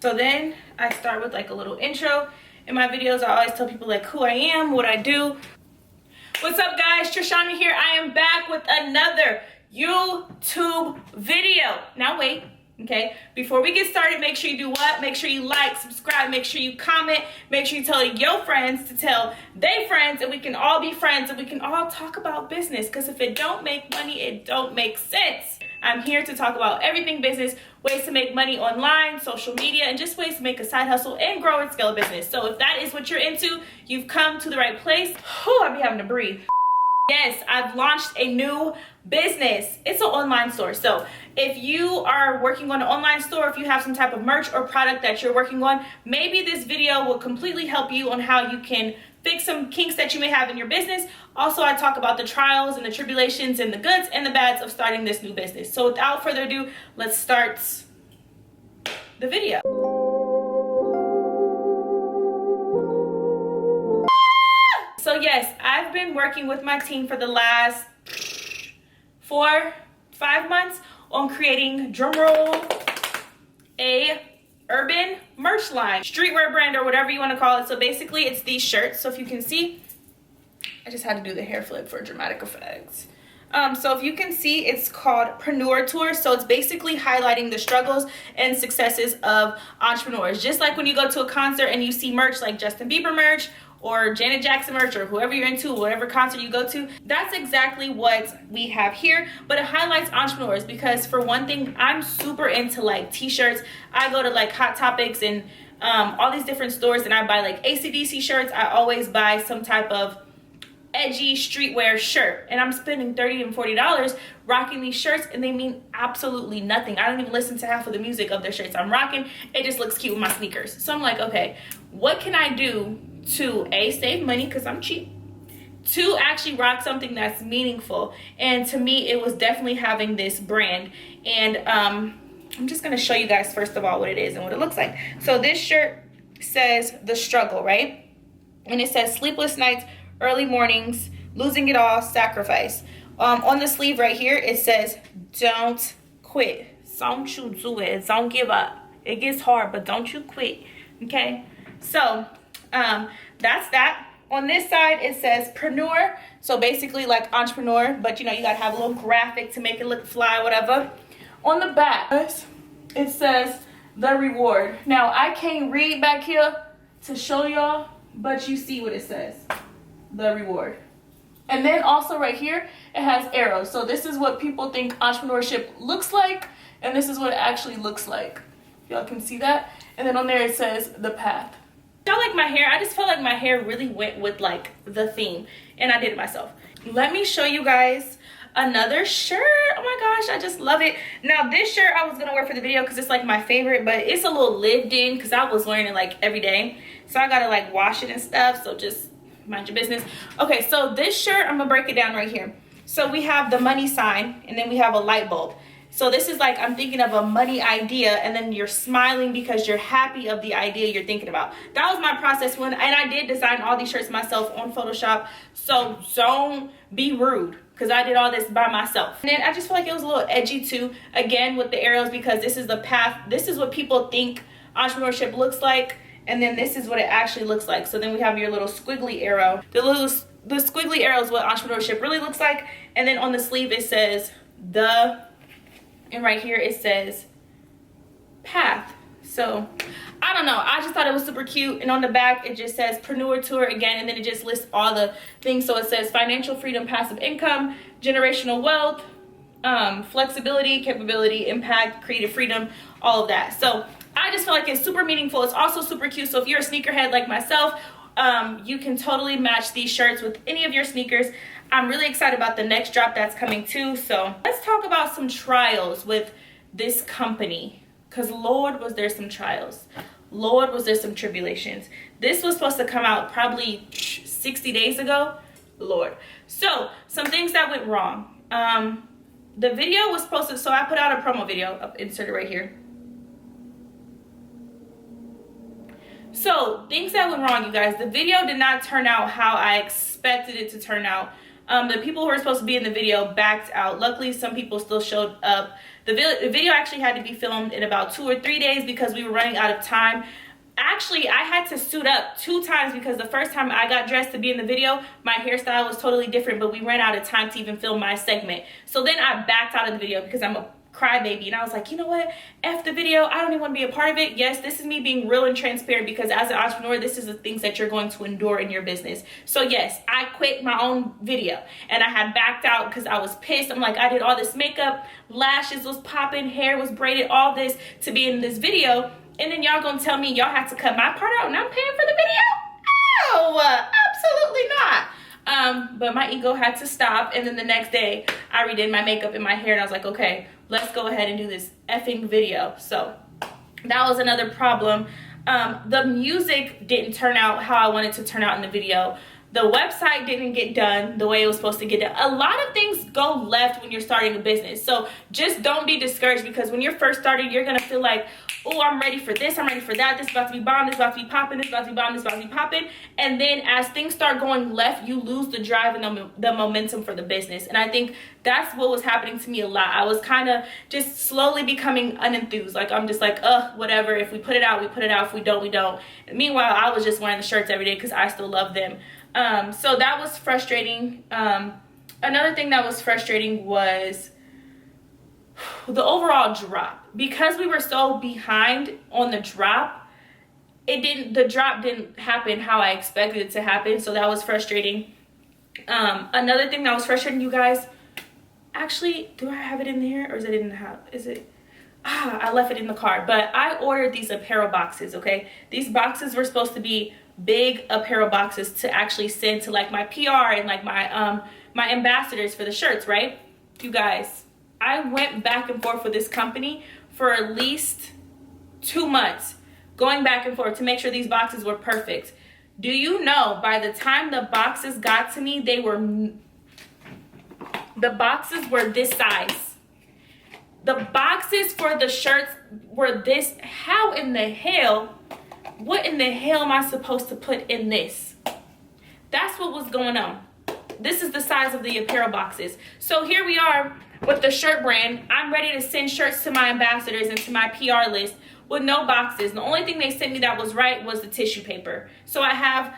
So then I start with like a little intro. In my videos, I always tell people like who I am, what I do. What's up guys, Trishana here. I am back with another YouTube video. Now wait, okay? Before we get started, make sure you do what? Make sure you like, subscribe, make sure you comment, make sure you tell your friends to tell their friends, and we can all be friends and we can all talk about business, because if it don't make money, it don't make sense. I'm here to talk about everything business, ways to make money online, social media, and just ways to make a side hustle and grow and scale a business. So if that is what you're into, you've come to the right place. Whew, I be having to breathe. Yes, I've launched a new business. It's an online store. So if you are working on an online store, if you have some type of merch or product that you're working on, maybe this video will completely help you on how you can fix some kinks that you may have in your business. Also, I talk about the trials and the tribulations and the goods and the bads of starting this new business. So without further ado, let's start the video. So yes, I've been working with my team for the last 4-5 months on creating, drumroll, a urban merch line, streetwear brand, or whatever you want to call it. So basically it's these shirts. So if you can see, I just had to do the hair flip for dramatic effects. So if you can see, it's called Ispreneurtour. So it's basically highlighting the struggles and successes of entrepreneurs. Just like when you go to a concert and you see merch like Justin Bieber merch or Janet Jackson merch or whoever you're into, whatever concert you go to, that's exactly what we have here. But it highlights entrepreneurs because, for one thing, I'm super into like t-shirts. I go to like Hot Topics and all these different stores and I buy like AC/DC shirts. I always buy some type of edgy streetwear shirt, and I'm spending $30 and $40 rocking these shirts, and they mean absolutely nothing. I don't even listen to half of the music of their shirts I'm rocking. It just looks cute with my sneakers. So I'm like, okay, what can I do to A, save money because I'm cheap, to actually rock something that's meaningful? And to me, it was definitely having this brand. And I'm just gonna show you guys first of all what it is and what it looks like. So this shirt says the struggle, right? And it says sleepless nights, early mornings, losing it all, sacrifice. On the sleeve right here, it says, don't quit. Don't you do it. Don't give up. It gets hard, but don't you quit. Okay? So that's that. On this side, it says preneur. So basically like entrepreneur, but you know, you gotta have a little graphic to make it look fly, whatever. On the back, it says the reward. Now, I can't read back here to show y'all, but you see what it says. The reward. And then also right here it has arrows. So this is what people think entrepreneurship looks like, and this is what it actually looks like. Y'all can see that. And then on there it says the path. I like my hair. I just felt like my hair really went with like the theme, and I did it myself. Let me show you guys another shirt. Oh my gosh, I just love it. Now this shirt I was gonna wear for the video because it's like my favorite, but it's a little lived in because I was wearing it like every day, so I gotta like wash it and stuff. So just mind your business. Okay, so this shirt, I'm gonna break it down right here. So we have the money sign, and then we have a light bulb. So this is like, I'm thinking of a money idea, and then you're smiling because you're happy of the idea you're thinking about. That was my process and I did design all these shirts myself on Photoshop. So don't be rude, because I did all this by myself. And then I just feel like it was a little edgy too, again with the arrows, because this is the path. This is what people think entrepreneurship looks like. And then this is what it actually looks like. So then we have your little squiggly arrow. The squiggly arrow is what entrepreneurship really looks like. And then on the sleeve it says and right here it says path. So I don't know, I just thought it was super cute. And on the back it just says Ispreneurtour again, and then it just lists all the things. So it says financial freedom, passive income, generational wealth, flexibility, capability, impact, creative freedom, all of that. So I just feel like it's super meaningful. It's also super cute. So if you're a sneakerhead like myself, you can totally match these shirts with any of your sneakers. I'm really excited about the next drop that's coming too. So let's talk about some trials with this company, because Lord, was there some trials. Lord, was there some tribulations. This was supposed to come out probably 60 days ago. Lord. So some things that went wrong. The video was supposed to, so I put out a promo video, inserted right here. So things that went wrong, you guys. The video did not turn out how I expected it to turn out. The people who were supposed to be in the video backed out. Luckily, some people still showed up. The video actually had to be filmed in about 2 or 3 days because we were running out of time. Actually, I had to suit up 2 times because the first time I got dressed to be in the video, my hairstyle was totally different, but we ran out of time to even film my segment. So then I backed out of the video because I'm a crybaby, and I was like, you know what, F the video, I don't even want to be a part of it. Yes, this is me being real and transparent because as an entrepreneur, this is the things that you're going to endure in your business. So yes, I quit my own video and I had backed out because I was pissed. I'm like, I did all this makeup, lashes was popping, hair was braided, all this to be in this video, and then y'all gonna tell me y'all have to cut my part out and I'm paying for the video? Oh, absolutely not. But my ego had to stop, and then the next day I redid my makeup and my hair, and I was like, okay, let's go ahead and do this effing video. So that was another problem. The music didn't turn out how I wanted to turn out in the video. The website didn't get done the way it was supposed to get done. A lot of things go left when you're starting a business. So just don't be discouraged, because when you're first starting, you're gonna feel like, oh, I'm ready for this, I'm ready for that, this is about to be bomb, this is about to be popping, this is about to be bomb, this is about to be popping. And then as things start going left, you lose the drive and the momentum for the business. And I think that's what was happening to me a lot. I was kind of just slowly becoming unenthused. Like, I'm just like, whatever. If we put it out, we put it out. If we don't, we don't. And meanwhile, I was just wearing the shirts every day because I still love them. So that was frustrating. Another thing that was frustrating was the overall drop. Because we were so behind on the drop, the drop didn't happen how I expected it to happen. So that was frustrating. Another thing that was frustrating, you guys, actually, do I have it in here, or is it in the house? I left it in the car, but I ordered these apparel boxes. Okay, these boxes were supposed to be big apparel boxes to actually send to like my PR and like my my ambassadors for the shirts, right? You guys, I went back and forth with this company for at least 2 months, going back and forth to make sure these boxes were perfect. Do you know, by the time the boxes got to me, the boxes were this size. The boxes for the shirts were this. How in the hell, what in the hell am I supposed to put in this? That's what was going on. This is the size of the apparel boxes. So here we are with the shirt brand. I'm ready to send shirts to my ambassadors and to my PR list with no boxes. The only thing they sent me that was right was the tissue paper. So I have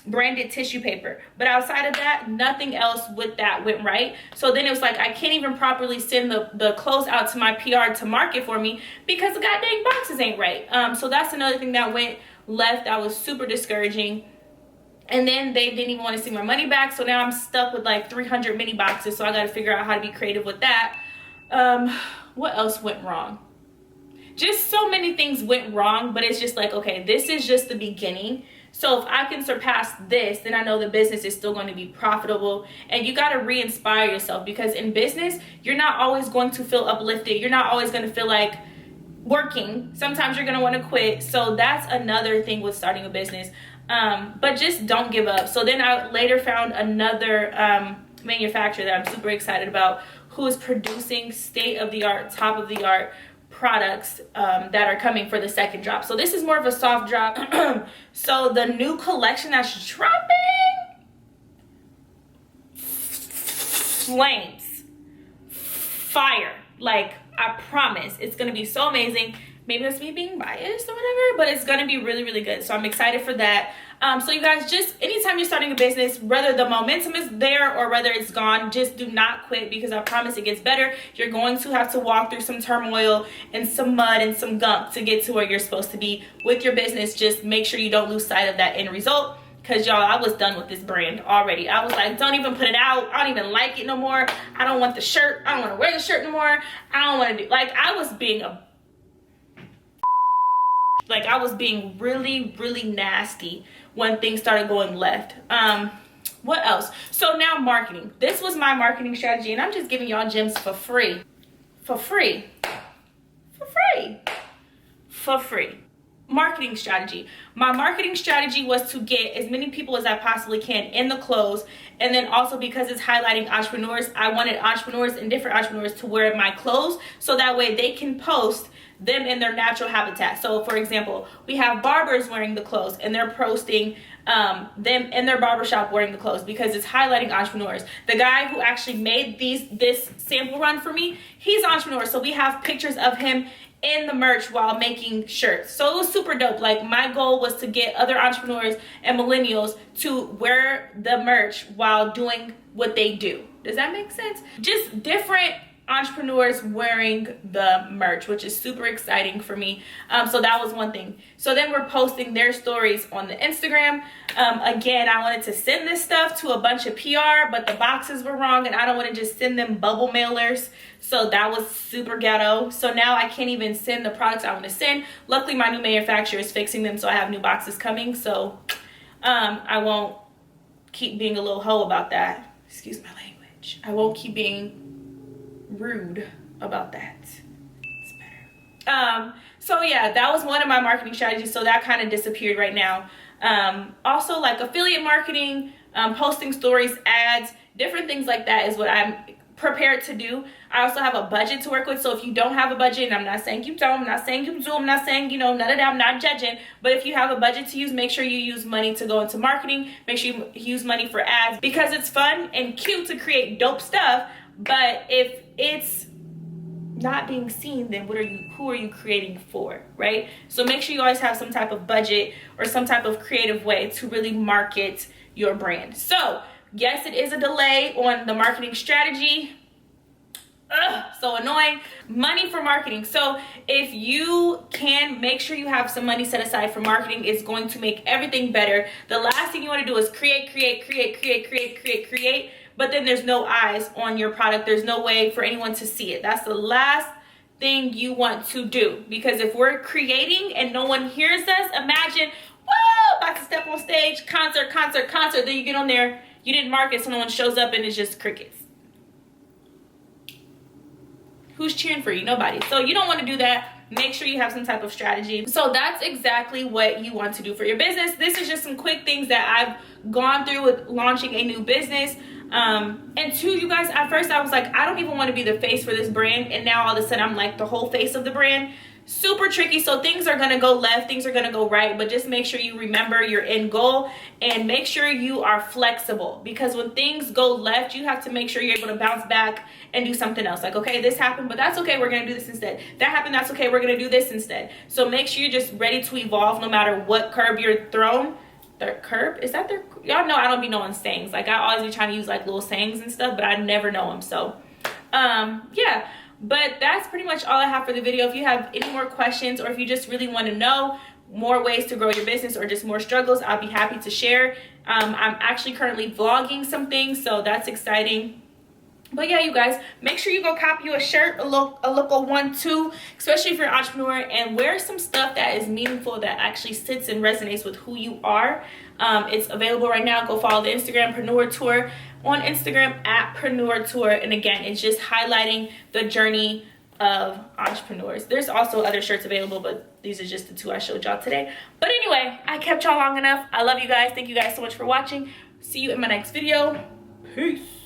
branded tissue paper, but outside of that, nothing else with that went right. So then it was like, I can't even properly send the clothes out to my PR to market for me because the goddamn boxes ain't right. So that's another thing that went left. That was super discouraging. And then they didn't even want to see my money back, so now I'm stuck with like 300 mini boxes. So I got to figure out how to be creative with that. What else went wrong? Just so many things went wrong, but it's just like, okay, this is just the beginning. So if I can surpass this, then I know the business is still going to be profitable. And you got to re-inspire yourself, because in business, you're not always going to feel uplifted. You're not always going to feel like working. Sometimes you're going to want to quit. So that's another thing with starting a business. But just don't give up. So then I later found another manufacturer that I'm super excited about, who is producing state-of-the-art, top-of-the-art products that are coming for the second drop. So this is more of a soft drop. So the new collection that's dropping, flames, fire. Like, I promise it's gonna be so amazing. Maybe that's me being biased or whatever, but it's gonna be really, really good. So I'm excited for that. So you guys, just anytime you're starting a business, whether the momentum is there or whether it's gone, just do not quit, because I promise it gets better. You're going to have to walk through some turmoil and some mud and some gunk to get to where you're supposed to be with your business. Just make sure you don't lose sight of that end result, because y'all, I was done with this brand already. I was like, don't even put it out. I don't even like it no more. I don't want the shirt. I don't want to wear the shirt no more. I don't want to do, like, I was being really, really nasty when things started going left. What else? So now marketing. This was my marketing strategy, and I'm just giving y'all gems for free. For free. For free. For free. Marketing strategy. My marketing strategy was to get as many people as I possibly can in the clothes, and then also because it's highlighting entrepreneurs, I wanted entrepreneurs and different entrepreneurs to wear my clothes, so that way they can post them in their natural habitat. So for example, we have barbers wearing the clothes and they're posting them in their barbershop wearing the clothes because it's highlighting entrepreneurs. The guy who actually made this sample run for me, he's an entrepreneur. So we have pictures of him in the merch while making shirts. So it was super dope. Like, my goal was to get other entrepreneurs and millennials to wear the merch while doing what they do. Does that make sense? Just different entrepreneurs wearing the merch, which is super exciting for me. So that was one thing. So then we're posting their stories on the Instagram. Again, I wanted to send this stuff to a bunch of PR, but the boxes were wrong and I don't want to just send them bubble mailers. So that was super ghetto. So now I can't even send the products I want to send. Luckily, my new manufacturer is fixing them, so I have new boxes coming. So I won't keep being a little hoe about that. Excuse my language. I won't keep being rude about that. It's better. So yeah, that was one of my marketing strategies. So that kind of disappeared right now. Also, like affiliate marketing, posting stories, ads, different things like that is what I'm prepared to do. I also have a budget to work with. So if you don't have a budget, and I'm not saying you don't, I'm not saying you do, I'm not saying, you know, none of that, I'm not judging, but if you have a budget to use, make sure you use money to go into marketing. Make sure you use money for ads, because it's fun and cute to create dope stuff. But if it's not being seen, then who are you creating for, right? So make sure you always have some type of budget or some type of creative way to really market your brand. So yes, it is a delay on the marketing strategy. Ugh, so annoying. Money for marketing. So if you can make sure you have some money set aside for marketing, it's going to make everything better. The last thing you want to do is create, but then there's no eyes on your product. There's no way for anyone to see it. That's the last thing you want to do, because if we're creating and no one hears us, imagine, whoa, about to step on stage, concert, then you get on there, you didn't market, so no one shows up and it's just crickets. Who's cheering for you? Nobody. So you don't want to do that. Make sure you have some type of strategy. So that's exactly what you want to do for your business. This is just some quick things that I've gone through with launching a new business. And two, you guys, at first I was like, I don't even want to be the face for this brand, and now all of a sudden I'm like the whole face of the brand. Super tricky. So things are going to go left, things are going to go right, but just make sure you remember your end goal and make sure you are flexible, because when things go left, you have to make sure you're able to bounce back and do something else. Like, okay, this happened, but that's okay, we're going to do this instead. That happened, that's okay, we're going to do this instead. So make sure you're just ready to evolve no matter what curb you're thrown. Their curb, is that their, y'all know I don't be knowing sayings. Like, I always be trying to use like little sayings and stuff, but I never know them. So yeah, but that's pretty much all I have for the video. If you have any more questions, or if you just really want to know more ways to grow your business or just more struggles, I'll be happy to share. I'm actually currently vlogging some things, so that's exciting. But yeah, you guys, make sure you go copy you a shirt, a local one too, especially if you're an entrepreneur, and wear some stuff that is meaningful, that actually sits and resonates with who you are. It's available right now. Go follow the Instagram Preneur Tour on Instagram at Preneur Tour. And again, it's just highlighting the journey of entrepreneurs. There's also other shirts available, but these are just the two I showed y'all today. But anyway, I kept y'all long enough. I love you guys. Thank you guys so much for watching. See you in my next video. Peace.